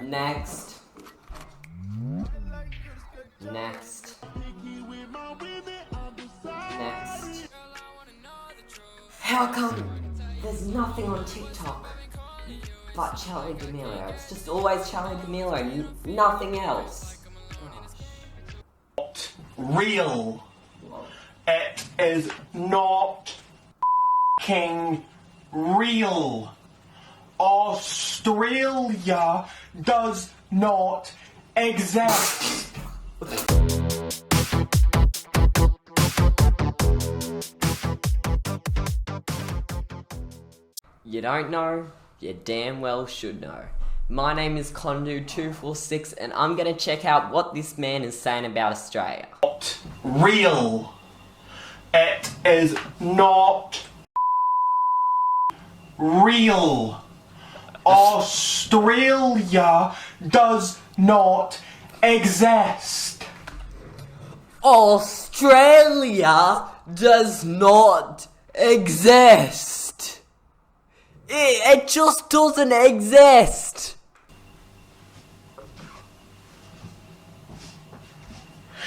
Next. Next. Next. How come there's nothing on TikTok but Charlie D'Amelio? It's just always Charlie D'Amelio, nothing else. Not real. It is not f***ing real. Australia does not exist. You don't know? You damn well should know. My name is Condu246 and I'm gonna check out what this man is saying about Australia. Not real. It is not real. Australia does not exist. Australia does not exist. It just doesn't exist.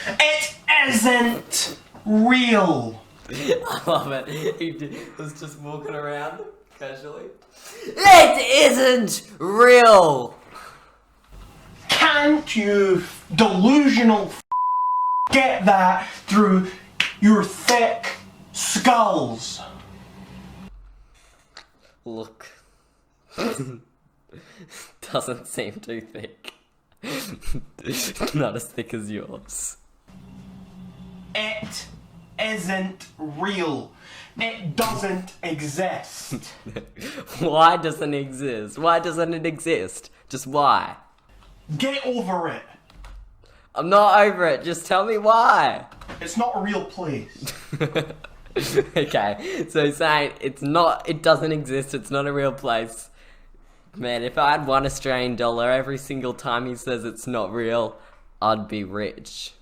It isn't real. I love it. He was just walking around casually. It isn't real. Can't you delusional get that through your thick skulls? Look. Doesn't seem too thick. Not as thick as yours. It isn't real. It doesn't exist. Why doesn't it exist? Why doesn't it exist? Just why? Get over it. I'm not over it, just tell me why. It's not a real place. Okay, so saying it doesn't exist, it's not a real place. Man, if I had $1 every single time he says it's not real, I'd be rich.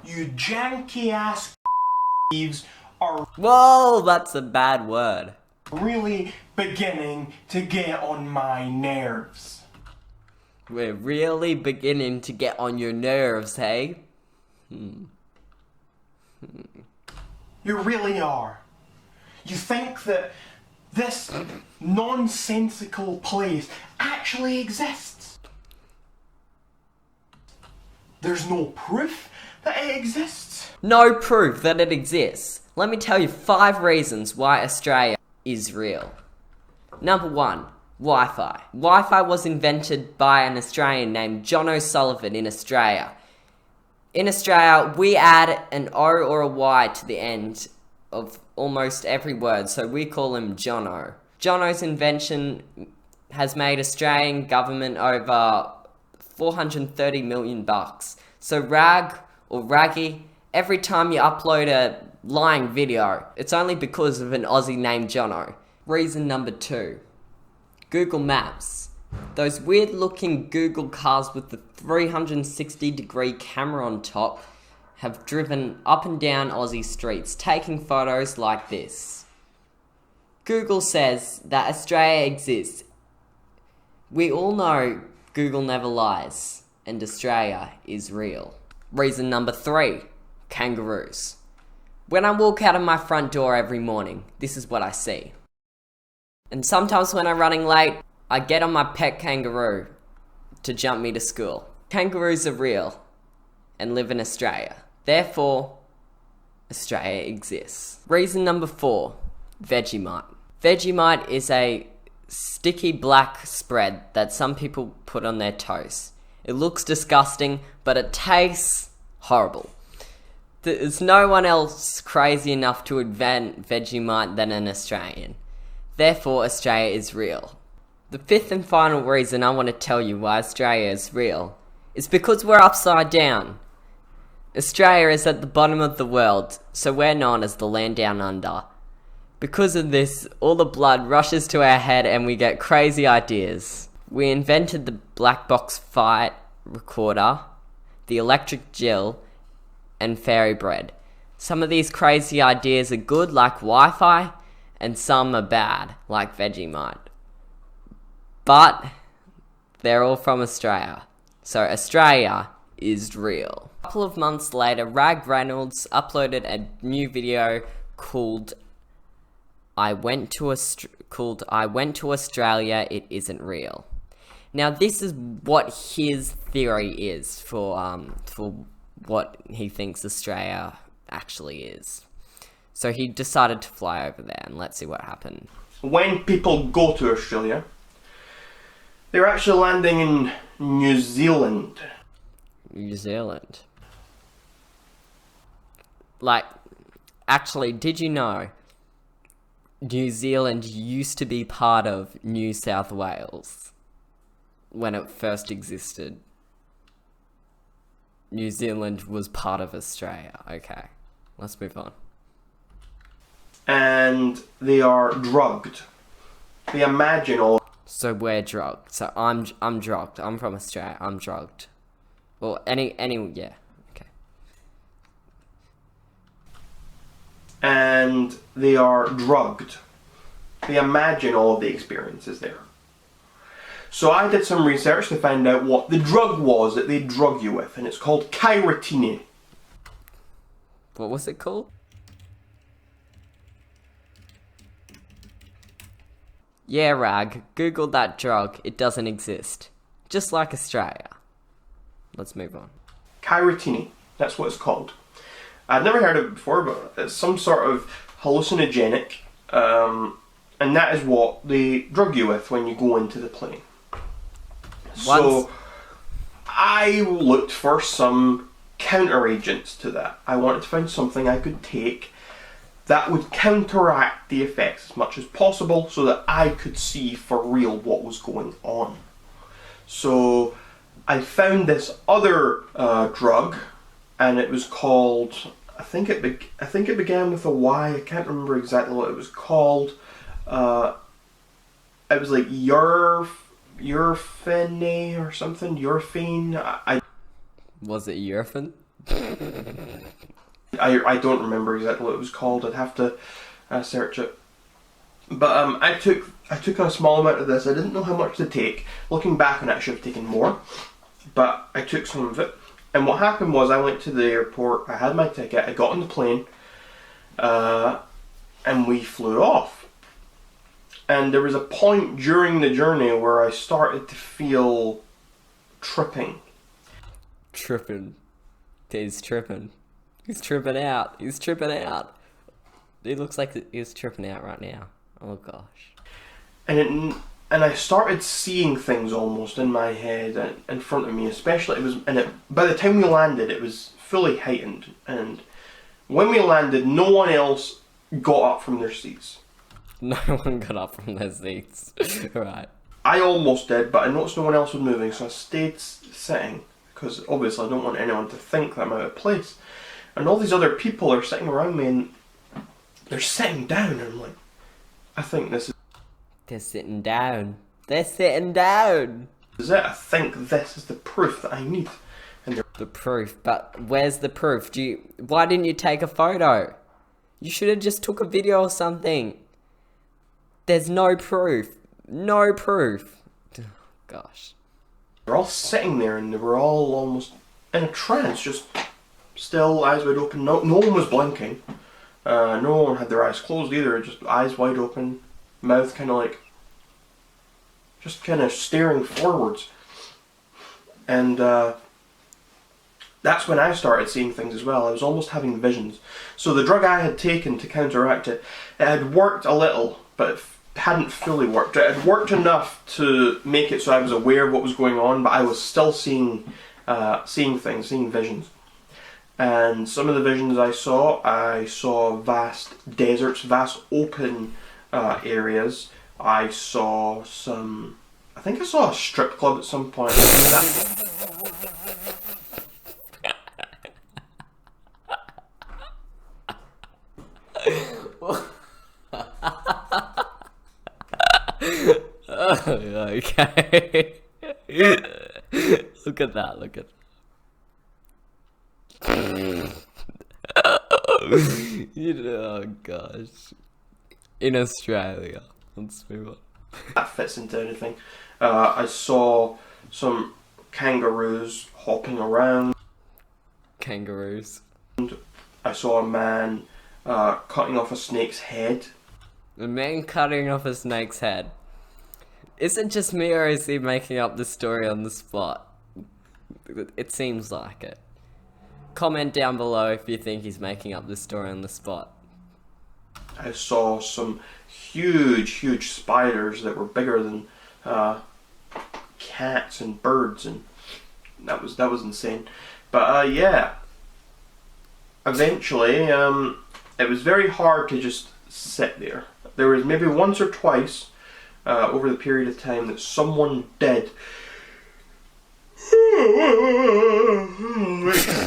You janky ass thieves are Whoa, that's a bad word. really beginning to get on my nerves. We're really beginning to get on your nerves, hey? You really are. You think that this nonsensical place actually exists? There's no proof that it exists? No proof that it exists. Let me tell you 5 reasons why Australia is real. Number 1. Wi-Fi. Wi-Fi was invented by an Australian named John O'Sullivan in Australia. In Australia, we add an O or a Y to the end of almost every word, so we call him Jono. Jono's invention has made Australian government over $430 million. So rag or raggy, every time you upload a lying video, it's only because of an Aussie named Jono. Reason number 2. Google Maps. Those weird looking Google cars with the 360-degree camera on top have driven up and down Aussie streets, taking photos like this. Google says that Australia exists. We all know Google never lies, and Australia is real. Reason number 3. Kangaroos. When I walk out of my front door every morning, this is what I see. And sometimes when I'm running late, I get on my pet kangaroo to jump me to school. Kangaroos are real and live in Australia. Therefore, Australia exists. Reason number 4. Vegemite. Vegemite is a sticky black spread that some people put on their toast. It looks disgusting, but it tastes horrible. There's no one else crazy enough to invent Vegemite than an Australian. Therefore, Australia is real. The 5th and final reason I want to tell you why Australia is real is because we're upside down. Australia is at the bottom of the world, so we're known as the land down under. Because of this, all the blood rushes to our head and we get crazy ideas. We invented the black box fight recorder, the electric drill, and fairy bread. Some of these crazy ideas are good, like Wi-Fi, and some are bad, like Vegemite. But they're all from Australia. So Australia is real. A couple of months later, Ragreynolds uploaded a new video called I went to Australia, it isn't real. Now this is what his theory is for what he thinks Australia actually is. So he decided to fly over there, and let's see what happened. When people go to Australia, they're actually landing in New Zealand. New Zealand. Like, actually, did you know New Zealand used to be part of New South Wales when it first existed? New Zealand was part of Australia. Okay, let's move on. And they are drugged. They imagine all. So we're drugged. So I'm drugged. I'm from Australia. I'm drugged. Well, yeah. Okay. And they are drugged. They imagine all of the experiences there. So I did some research to find out what the drug was that they drug you with, and it's called ragreynolds. What was it called? Yeah, Rag, Google that drug. It doesn't exist. Just like Australia. Let's move on. Ragreynolds, that's what it's called. I'd never heard of it before, but it's some sort of hallucinogenic, and that is what they drug you with when you go into the plane. So I looked for some counter-agents to that. I wanted to find something I could take that would counteract the effects as much as possible so that I could see for real what was going on. So I found this other drug, and it was called, I think it began with a Y. I can't remember exactly what it was called. It was like Urfene or something. Urfene. Was it Urfene? I don't remember exactly what it was called. I'd have to search it. But I took a small amount of this. I didn't know how much to take. Looking back on it, I should have taken more. But I took some of it. And what happened was I went to the airport. I had my ticket. I got on the plane. And we flew off. And there was a point during the journey where I started to feel tripping. Tripping. He's tripping. He's tripping out. He's tripping out. It looks like he's tripping out right now. Oh gosh. And I started seeing things almost in my head and in front of me, especially by the time we landed, it was fully heightened. And when we landed, no one else got up from their seats. No one got up from their seats. Right. I almost did, but I noticed no one else was moving, so I stayed sitting, because obviously I don't want anyone to think that I'm out of place. And all these other people are sitting around me, and they're sitting down, and I'm like, I think this is... They're sitting down. They're sitting down. Is it? I think this is the proof that I need. And the proof? But where's the proof? Why didn't you take a photo? You should have just took a video or something. There's no proof. No proof. Gosh. They're all sitting there, and they were all almost in a trance, just still, eyes wide open. No one was blinking. No one had their eyes closed either, just eyes wide open, mouth kind of like, just kind of staring forwards. And that's when I started seeing things as well. I was almost having visions. So the drug I had taken to counteract it, it had worked a little, but it hadn't fully worked. It had worked enough to make it so I was aware of what was going on, but I was still seeing things, seeing visions. And some of the visions I saw vast deserts, vast open areas. I saw I think I saw a strip club at some point. Okay. Look at that, look at that. Oh gosh. In Australia. Let's move on. That fits into anything. I saw some kangaroos hopping around. Kangaroos. I saw a man cutting off a snake's head. A man cutting off a snake's head. Is it just me or is he making up the story on the spot? It seems like it. Comment down below if you think he's making up the story on the spot. I saw some huge spiders that were bigger than cats and birds, and that was insane. But yeah, eventually it was very hard to just sit there. There was maybe once or twice over the period of time that someone did.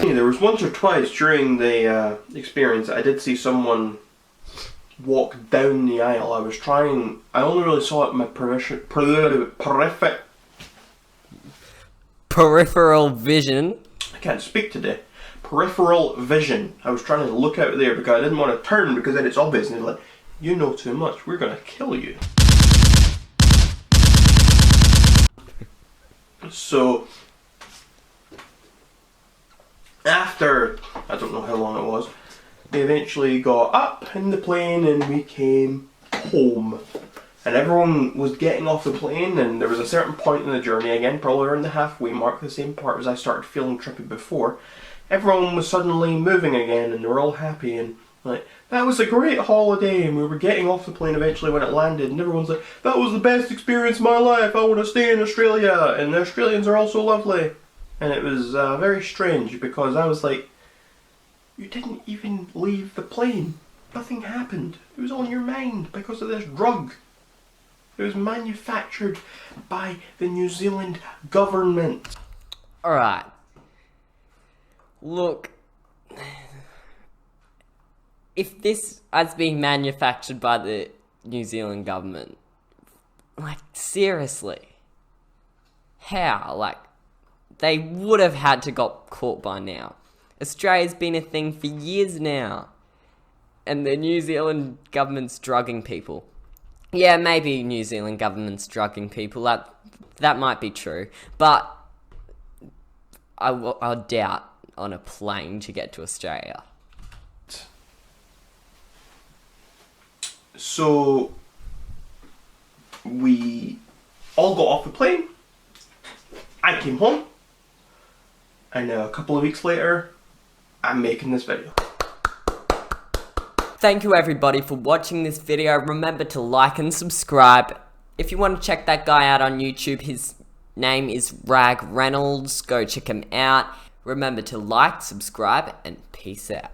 There was once or twice during the experience I did see someone walk down the aisle. I only really saw it in my Peripheral vision. I can't speak today. Peripheral vision. I was trying to look out there because I didn't want to turn because then it's obvious and they're like, you know too much, we're gonna kill you. So after, I don't know how long it was, they eventually got up in the plane and we came home. And everyone was getting off the plane, and there was a certain point in the journey, again, probably around the halfway mark, the same part as I started feeling trippy before. Everyone was suddenly moving again, and they were all happy, and like, that was a great holiday, and we were getting off the plane eventually when it landed, and everyone's like, that was the best experience of my life, I want to stay in Australia, and the Australians are all so lovely. And it was very strange, because I was like, you didn't even leave the plane. Nothing happened. It was on your mind because of this drug. It was manufactured by the New Zealand government. Alright. Look. If this has been manufactured by the New Zealand government, like, seriously. How? Like, they would have had to got caught by now. Australia's been a thing for years now. And the New Zealand government's drugging people. Yeah, maybe New Zealand government's drugging people. That might be true. But I'll doubt on a plane to get to Australia. So we all got off the plane. I came home. And a couple of weeks later, I'm making this video. Thank you everybody for watching this video. Remember to like and subscribe. If you want to check that guy out on YouTube, his name is ragreynolds. Go check him out. Remember to like, subscribe, and peace out.